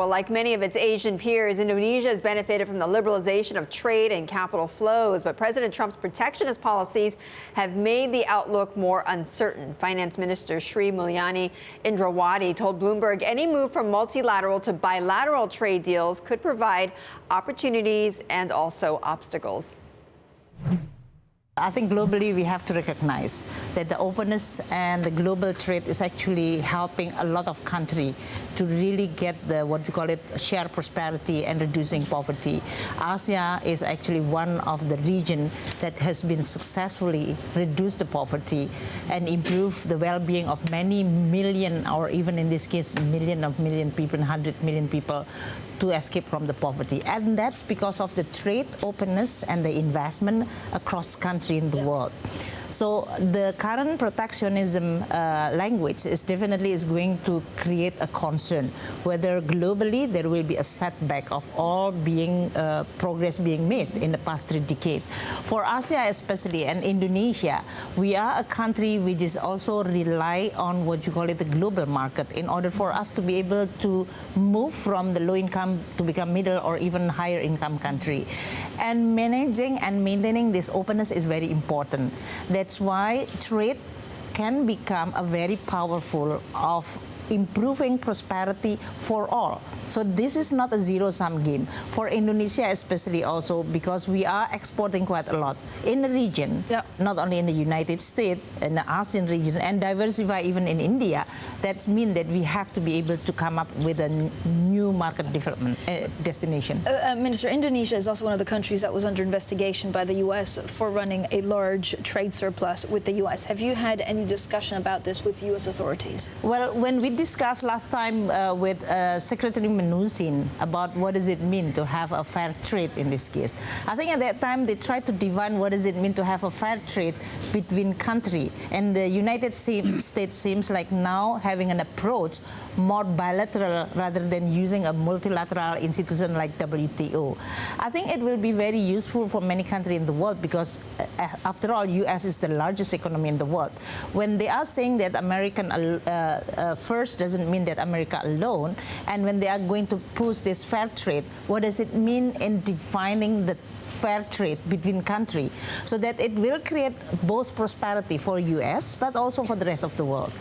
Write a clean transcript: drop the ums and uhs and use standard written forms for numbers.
Well, like many of its Asian peers, Indonesia has benefited from the liberalization of trade and capital flows, but President Trump's protectionist policies have made the outlook more uncertain. Finance Minister Sri Mulyani Indrawati told Bloomberg any move from multilateral to bilateral trade deals could provide opportunities and also obstacles. I think globally we have to recognize that the openness and the global trade is actually helping a lot of countries to really get the, what you call it, shared prosperity and reducing poverty. Asia is actually one of the regions that has been successfully reduced the poverty and improve the well-being of many million, or even in this case, million people, 100 million people to escape from the poverty. And that's because of the trade openness and the investment across countries in the world. So the current protectionism language is definitely going to create a concern whether globally there will be a setback of all progress being made in the past 3 decades. For Asia especially and Indonesia, we are a country which is also rely on what you call it the global market in order for us to be able to move from the low income to become middle or even higher income country. And managing and maintaining this openness is very important. That's why trade can become a very powerful of improving prosperity for all. So this is not a zero-sum game. For Indonesia especially also, because we are exporting quite a lot in the region, not only in the United States, in the ASEAN region, and diversify even in India. That means that we have to be able to come up with a new market development destination. Minister, Indonesia is also one of the countries that was under investigation by the U.S. for running a large trade surplus with the U.S. Have you had any discussion about this with U.S. authorities? Well, when we discussed last time with Secretary Mulyani about what does it mean to have a fair trade in this case. I think at that time they tried to define what does it mean to have a fair trade between countries. And the United States seems like now having an approach more bilateral rather than using a multilateral institution like WTO. I think it will be very useful for many countries in the world because after all, U.S. is the largest economy in the world. When they are saying that American first doesn't mean that America alone, and when they are going to push this fair trade, what does it mean in defining the fair trade between countries so that it will create both prosperity for U.S. but also for the rest of the world?